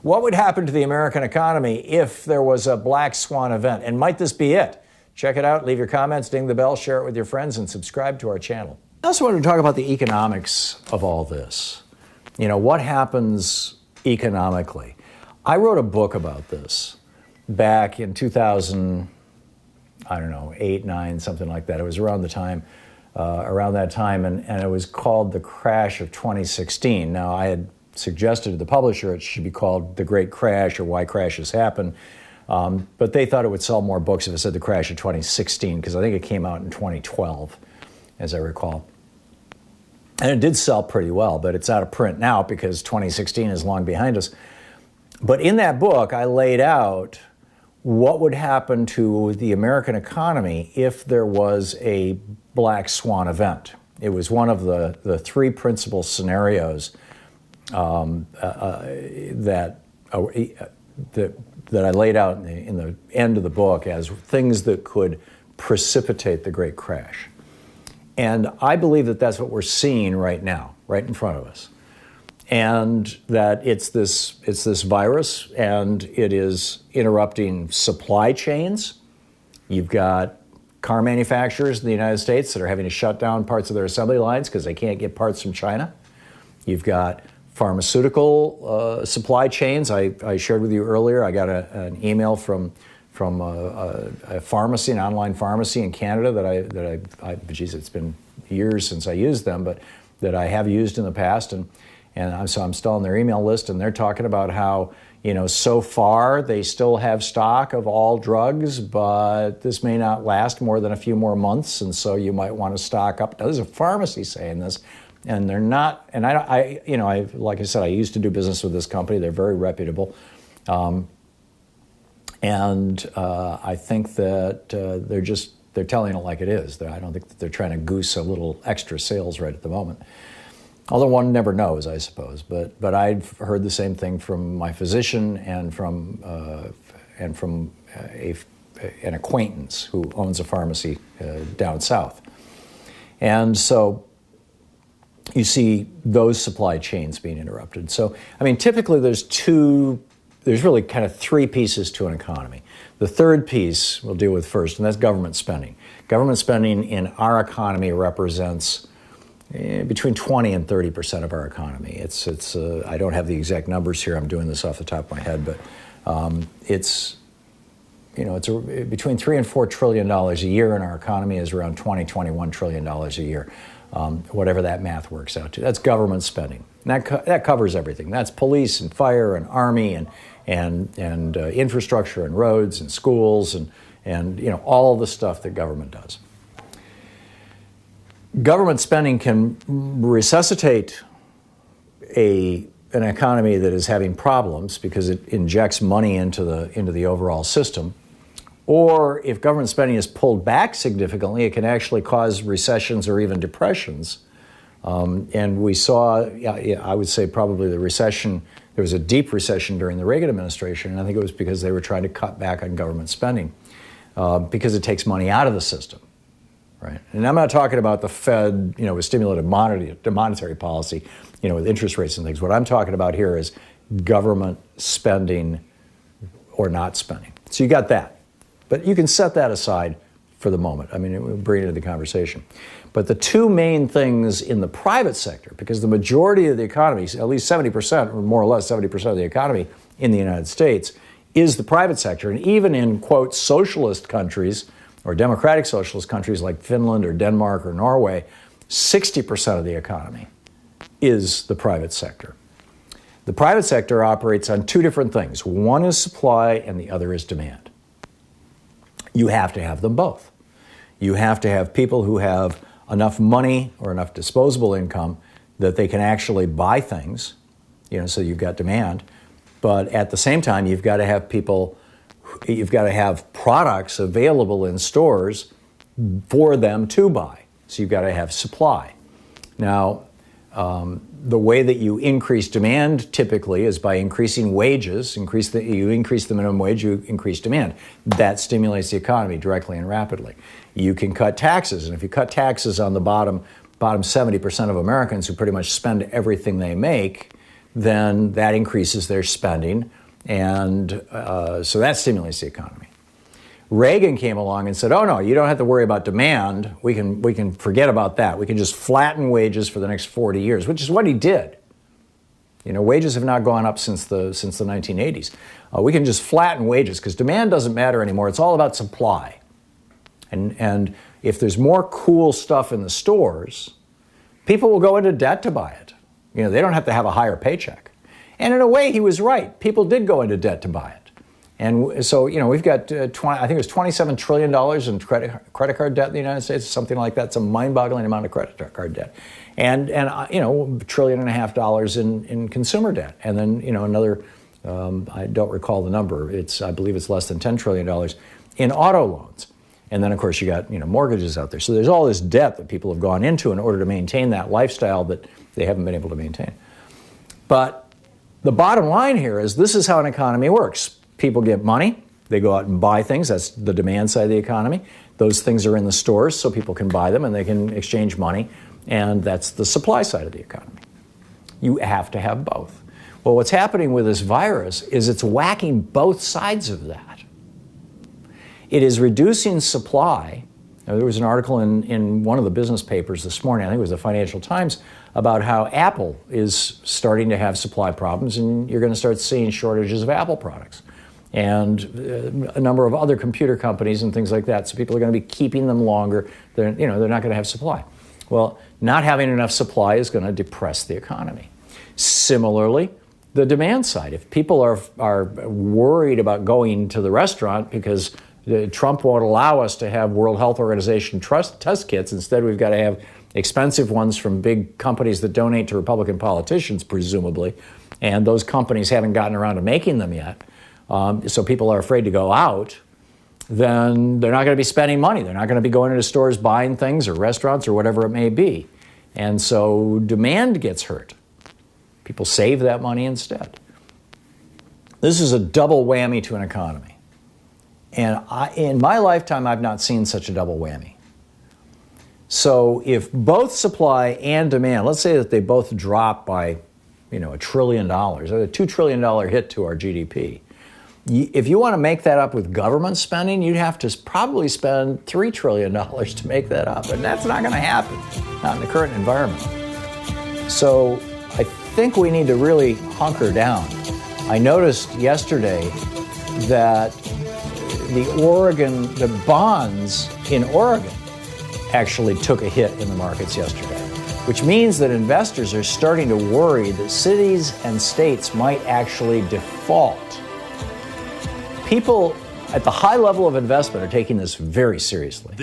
What would happen to the American economy if there was a Black Swan event? And might this be it? Check it out, leave your comments, ding the bell, share it with your friends, and subscribe to our channel. I also wanted to talk about the economics of all this. You know, what happens economically? I wrote a book about this back in 2000, I don't know, 8, 9, something like that. It was around that time, and it was called The Crash of 2016. Now, I had suggested to the publisher it should be called The Great Crash or Why Crashes Happen, but they thought it would sell more books if it said The Crash of 2016, because I think it came out in 2012, as I recall. And it did sell pretty well, but it's out of print now because 2016 is long behind us. But in that book, I laid out what would happen to the American economy if there was a Black Swan event. It was one of the three principal scenarios that I laid out in the end of the book as things that could precipitate the Great Crash. And I believe that that's what we're seeing right now, right in front of us. And that it's this virus, and it is interrupting supply chains. You've got car manufacturers in the United States that are having to shut down parts of their assembly lines because they can't get parts from China. You've got pharmaceutical supply chains. I shared with you earlier, I got an email from a pharmacy, an online pharmacy in Canada that I geez, it's been years since I used them, but that I have used in the past, and so I'm still on their email list, and they're talking about how, you know, so far they still have stock of all drugs, but this may not last more than a few more months, and so you might want to stock up. Now, there's a pharmacy saying this, and they're not, and like I said, I used to do business with this company. They're very reputable. I think that they're telling it like it is. I don't think that they're trying to goose a little extra sales right at the moment. Although one never knows, I suppose. But I've heard the same thing from my physician and from an acquaintance who owns a pharmacy down south. And so you see those supply chains being interrupted. So, I mean, typically there's really kind of three pieces to an economy. The third piece we'll deal with first, and that's government spending. Government spending in our economy represents between 20 and 30% of our economy. It's I don't have the exact numbers here. I'm doing this off the top of my head, but it's between $3 and $4 trillion a year, and our economy is around $21 trillion a year, whatever that math works out to. That's government spending. And that covers everything. That's police and fire and army and infrastructure and roads and schools and all the stuff that government does. Government spending can resuscitate an economy that is having problems because it injects money into the overall system. Or if government spending is pulled back significantly, it can actually cause recessions or even depressions. And we saw, I would say probably the recession, there was a deep recession during the Reagan administration, and I think it was because they were trying to cut back on government spending because it takes money out of the system. Right. And I'm not talking about the Fed, with stimulative monetary policy, with interest rates and things. What I'm talking about here is government spending or not spending. So you got that. But you can set that aside for the moment. I mean, we'll bring it into the conversation. But the two main things in the private sector, because the majority of the economy, at least 70%, or more or less 70% of the economy in the United States, is the private sector. And even in, quote, socialist countries, or democratic socialist countries like Finland or Denmark or Norway, 60% of the economy is the private sector. The private sector operates on two different things. One is supply and the other is demand. You have to have them both. You have to have people who have enough money or enough disposable income that they can actually buy things, so you've got demand. But at the same time, you've got to have products available in stores for them to buy. So you've got to have supply. Now, the way that you increase demand typically is by increasing wages. You increase the minimum wage, you increase demand. That stimulates the economy directly and rapidly. You can cut taxes, and if you cut taxes on the bottom 70% of Americans who pretty much spend everything they make, then that increases their spending, and so that stimulates the economy. Reagan came along and said, oh no, you don't have to worry about demand. We can forget about that. We can just flatten wages for the next 40 years, which is what he did. You know, wages have not gone up since the 1980s. We can just flatten wages because demand doesn't matter anymore. It's all about supply. And if there's more cool stuff in the stores, people will go into debt to buy it. You know, they don't have to have a higher paycheck. And in a way, he was right. People did go into debt to buy it. And so, you know, we've got, I think it was $27 trillion in credit card debt in the United States, something like that. It's a mind-boggling amount of credit card debt. And you know, $1.5 trillion in consumer debt. And then, you know, another, I don't recall the number, I believe it's less than $10 trillion in auto loans. And then, of course, you got, you know, mortgages out there. So there's all this debt that people have gone into in order to maintain that lifestyle that they haven't been able to maintain. But the bottom line here is this is how an economy works. People get money, they go out and buy things. That's the demand side of the economy. Those things are in the stores so people can buy them and they can exchange money. And that's the supply side of the economy. You have to have both. Well, what's happening with this virus is it's whacking both sides of that. It is reducing supply. Now, there was an article in one of the business papers this morning, I think it was the Financial Times, about how Apple is starting to have supply problems, and you're going to start seeing shortages of Apple products. And a number of other computer companies and things like that. So people are going to be keeping them longer. They're not going to have supply. Well, not having enough supply is going to depress the economy. Similarly, the demand side. If people are worried about going to the restaurant because Trump won't allow us to have World Health Organization test kits, instead we've got to have expensive ones from big companies that donate to Republican politicians, presumably, and those companies haven't gotten around to making them yet. So people are afraid to go out, then they're not going to be spending money. They're not going to be going into stores buying things or restaurants or whatever it may be. And so demand gets hurt. People save that money instead. This is a double whammy to an economy. And in my lifetime, I've not seen such a double whammy. So if both supply and demand, let's say that they both drop by, $1 trillion, a $2 trillion hit to our GDP. If you want to make that up with government spending, you'd have to probably spend $3 trillion to make that up. And that's not going to happen, not in the current environment. So I think we need to really hunker down. I noticed yesterday that the bonds in Oregon actually took a hit in the markets yesterday, which means that investors are starting to worry that cities and states might actually default. People at the high level of investment are taking this very seriously.